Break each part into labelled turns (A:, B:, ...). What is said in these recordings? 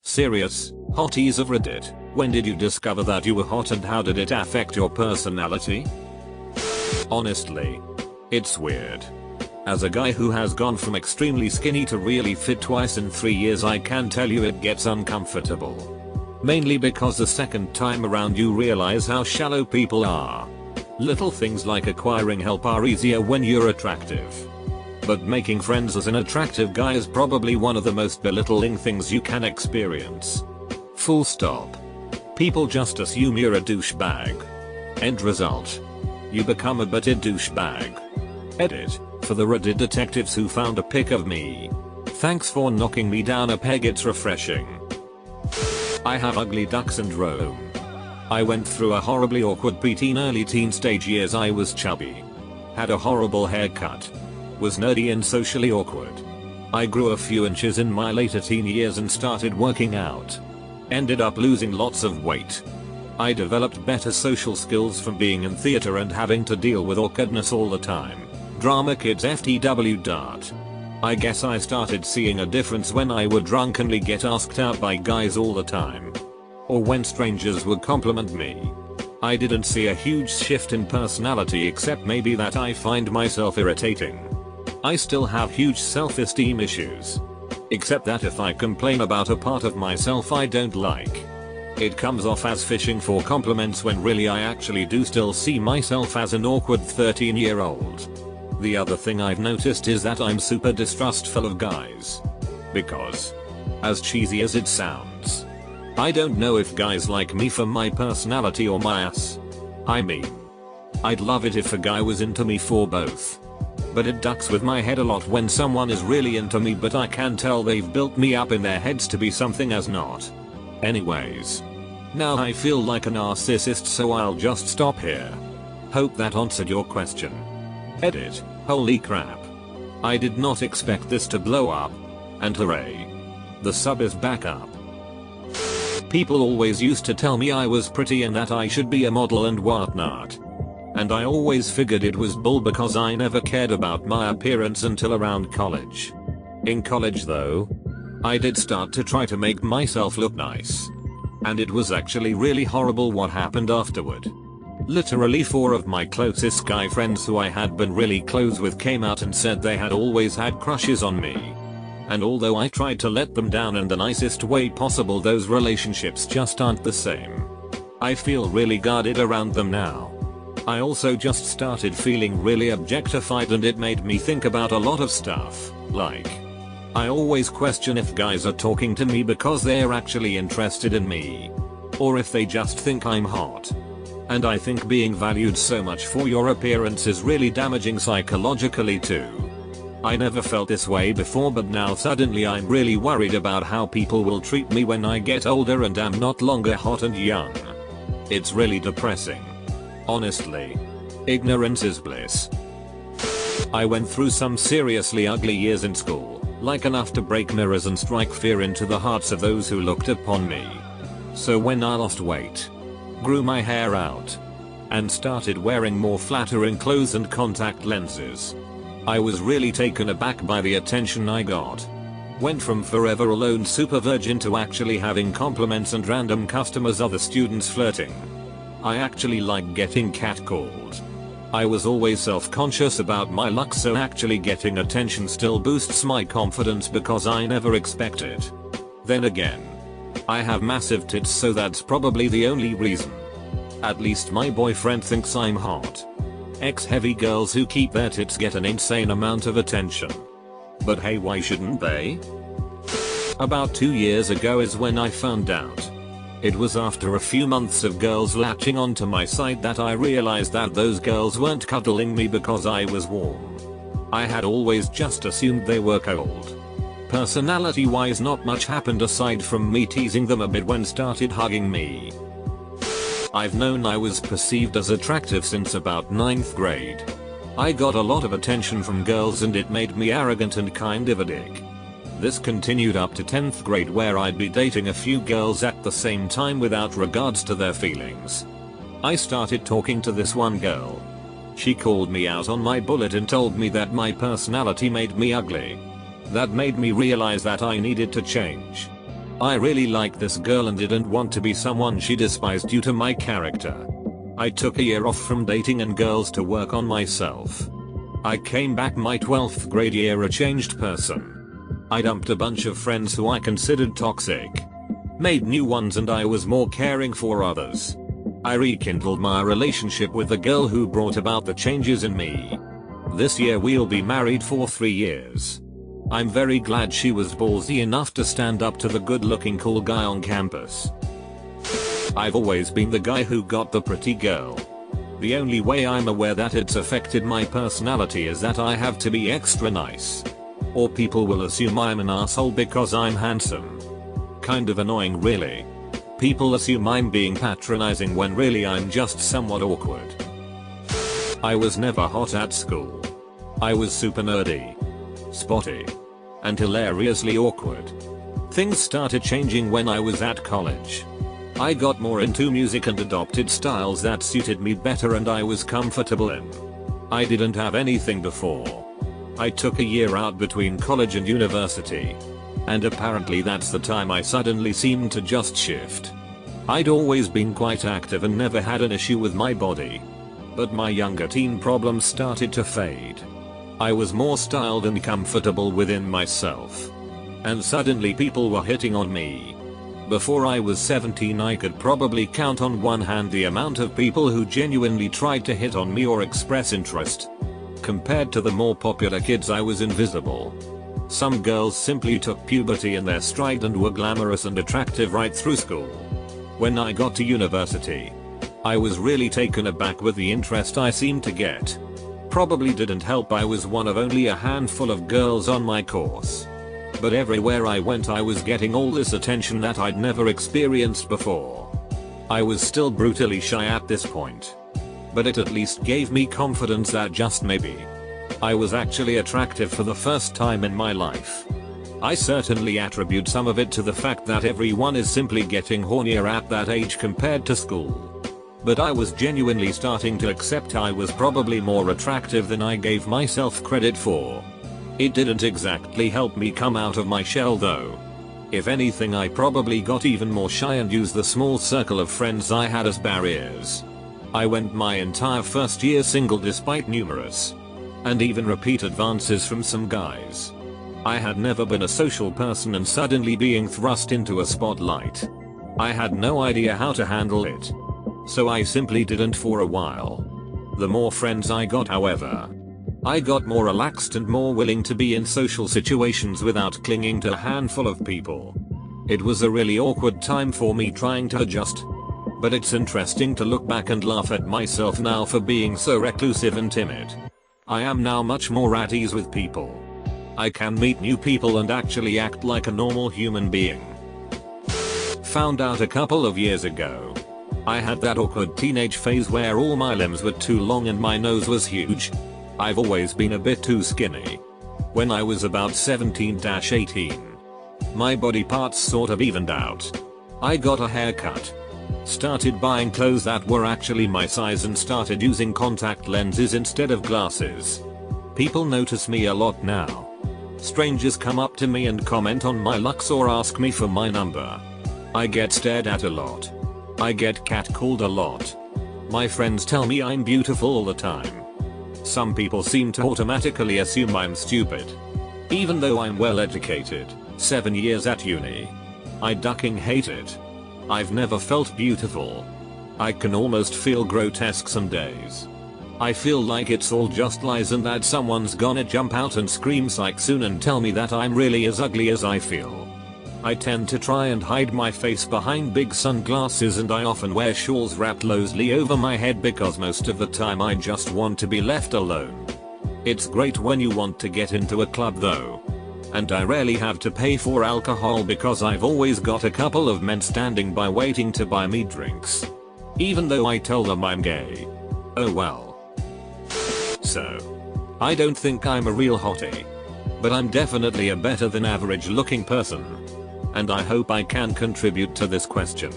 A: Serious, hotties of Reddit, when did you discover that you were hot and how did it affect your personality? Honestly, it's weird. As a guy who has gone from extremely skinny to really fit twice in 3 years, I can tell you it gets uncomfortable. Mainly because the second time around you realize how shallow people are. Little things like acquiring help are easier when you're attractive. But making friends as an attractive guy is probably one of the most belittling things you can experience. Full stop. People just assume you're a douchebag. End result. You become a bitter douchebag. Edit. For the Reddit detectives who found a pic of me. Thanks for knocking me down a peg, it's refreshing. I have ugly duck syndrome. I went through a horribly awkward preteen early teen stage years. I was chubby. Had a horrible haircut. Was nerdy and socially awkward. I grew a few inches in my later teen years and started working out. Ended up losing lots of weight. I developed better social skills from being in theater and having to deal with awkwardness all the time. Drama kids ftw. I guess I started seeing a difference when I would drunkenly get asked out by guys all the time. Or when strangers would compliment me. I didn't see a huge shift in personality except maybe that I find myself irritating. I still have huge self-esteem issues. Except that if I complain about a part of myself I don't like, it comes off as fishing for compliments when really I actually do still see myself as an awkward 13-year-old. The other thing I've noticed is that I'm super distrustful of guys. Because, as cheesy as it sounds, I don't know if guys like me for my personality or my ass. I mean, I'd love it if a guy was into me for both. But it ducks with my head a lot when someone is really into me but I can tell they've built me up in their heads to be something as not. Anyways. Now I feel like a narcissist, so I'll just stop here. Hope that answered your question. Edit. Holy crap. I did not expect this to blow up. And hooray. The sub is back up. People always used to tell me I was pretty and that I should be a model and whatnot. And I always figured it was bull because I never cared about my appearance until around college. In college though, I did start to try to make myself look nice. And it was actually really horrible what happened afterward. Literally 4 of my closest guy friends who I had been really close with came out and said they had always had crushes on me. And although I tried to let them down in the nicest way possible, those relationships just aren't the same. I feel really guarded around them now. I also just started feeling really objectified and it made me think about a lot of stuff, like, I always question if guys are talking to me because they're actually interested in me. Or if they just think I'm hot. And I think being valued so much for your appearance is really damaging psychologically too. I never felt this way before but now suddenly I'm really worried about how people will treat me when I get older and am not longer hot and young. It's really depressing. Honestly. Ignorance is bliss. I went through some seriously ugly years in school, like enough to break mirrors and strike fear into the hearts of those who looked upon me. So when I lost weight, grew my hair out, and started wearing more flattering clothes and contact lenses, I was really taken aback by the attention I got. Went from forever alone super virgin to actually having compliments and random customers, other students flirting. I actually like getting catcalled. I was always self-conscious about my looks, so actually getting attention still boosts my confidence because I never expect it. Then again, I have massive tits, so that's probably the only reason. At least my boyfriend thinks I'm hot. Heavy girls who keep their tits get an insane amount of attention. But hey, why shouldn't they? About 2 years ago is when I found out. It was after a few months of girls latching onto my site that I realized that those girls weren't cuddling me because I was warm. I had always just assumed they were cold. Personality wise not much happened aside from me teasing them a bit when started hugging me. I've known I was perceived as attractive since about 9th grade. I got a lot of attention from girls and it made me arrogant and kind of a dick. This continued up to 10th grade where I'd be dating a few girls at the same time without regards to their feelings. I started talking to this one girl. She called me out on my bullet and told me that my personality made me ugly. That made me realize that I needed to change. I really liked this girl and didn't want to be someone she despised due to my character. I took a year off from dating and girls to work on myself. I came back my 12th grade year a changed person. I dumped a bunch of friends who I considered toxic. Made new ones and I was more caring for others. I rekindled my relationship with the girl who brought about the changes in me. This year we'll be married for 3 years. I'm very glad she was ballsy enough to stand up to the good looking cool guy on campus. I've always been the guy who got the pretty girl. The only way I'm aware that it's affected my personality is that I have to be extra nice. Or people will assume I'm an asshole because I'm handsome. Kind of annoying really. People assume I'm being patronizing when really I'm just somewhat awkward. I was never hot at school. I was super nerdy, spotty, and hilariously awkward. Things started changing when I was at college. I got more into music and adopted styles that suited me better and I was comfortable in. I didn't have anything before. I took a year out between college and university. And apparently that's the time I suddenly seemed to just shift. I'd always been quite active and never had an issue with my body. But my younger teen problems started to fade. I was more styled and comfortable within myself. And suddenly people were hitting on me. Before I was 17 I could probably count on one hand the amount of people who genuinely tried to hit on me or express interest. Compared to the more popular kids I was invisible. Some girls simply took puberty in their stride and were glamorous and attractive right through school. When I got to university, I was really taken aback with the interest I seemed to get. Probably didn't help I was one of only a handful of girls on my course. But everywhere I went I was getting all this attention that I'd never experienced before. I was still brutally shy at this point. But it at least gave me confidence that just maybe I was actually attractive for the first time in my life. I certainly attribute some of it to the fact that everyone is simply getting hornier at that age compared to school. But I was genuinely starting to accept I was probably more attractive than I gave myself credit for. It didn't exactly help me come out of my shell though. If anything I probably got even more shy and used the small circle of friends I had as barriers. I went my entire first year single despite numerous and even repeat advances from some guys. I had never been a social person and suddenly being thrust into a spotlight. I had no idea how to handle it. So I simply didn't for a while. The more friends I got however, I got more relaxed and more willing to be in social situations without clinging to a handful of people. It was a really awkward time for me trying to adjust. But it's interesting to look back and laugh at myself now for being so reclusive and timid. I am now much more at ease with people. I can meet new people and actually act like a normal human being. Found out a couple of years ago. I had that awkward teenage phase where all my limbs were too long and my nose was huge. I've always been a bit too skinny. When I was about 17-18. My body parts sort of evened out. I got a haircut. Started buying clothes that were actually my size and started using contact lenses instead of glasses. People notice me a lot now. Strangers come up to me and comment on my looks or ask me for my number. I get stared at a lot. I get catcalled a lot. My friends tell me I'm beautiful all the time. Some people seem to automatically assume I'm stupid. Even though I'm well educated, 7 years at uni. I ducking hate it. I've never felt beautiful. I can almost feel grotesque some days. I feel like it's all just lies and that someone's gonna jump out and scream psych soon and tell me that I'm really as ugly as I feel. I tend to try and hide my face behind big sunglasses and I often wear shawls wrapped loosely over my head because most of the time I just want to be left alone. It's great when you want to get into a club though. And I rarely have to pay for alcohol because I've always got a couple of men standing by waiting to buy me drinks. Even though I tell them I'm gay. Oh well. So, I don't think I'm a real hottie. But I'm definitely a better than average looking person. And I hope I can contribute to this question.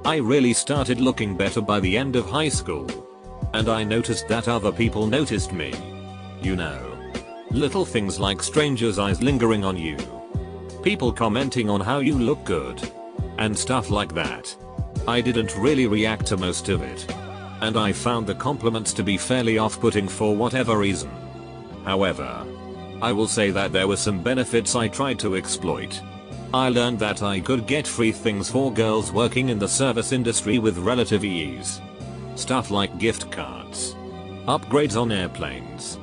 A: I really started looking better by the end of high school. And I noticed that other people noticed me. You know. Little things like strangers' eyes lingering on you. People commenting on how you look good. And stuff like that. I didn't really react to most of it. And I found the compliments to be fairly off-putting for whatever reason. However, I will say that there were some benefits I tried to exploit. I learned that I could get free things for girls working in the service industry with relative ease. Stuff like gift cards, upgrades on airplanes,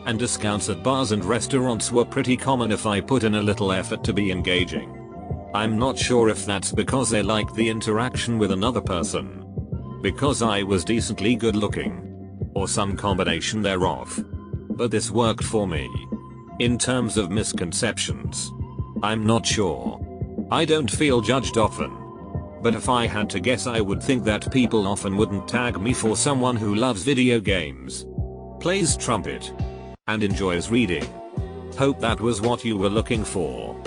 A: and discounts at bars and restaurants were pretty common if I put in a little effort to be engaging. I'm not sure if that's because they liked the interaction with another person, because I was decently good looking, or some combination thereof. But this worked for me. In terms of misconceptions, I'm not sure. I don't feel judged often. But if I had to guess, I would think that people often wouldn't tag me for someone who loves video games, plays trumpet, and enjoys reading. Hope that was what you were looking for.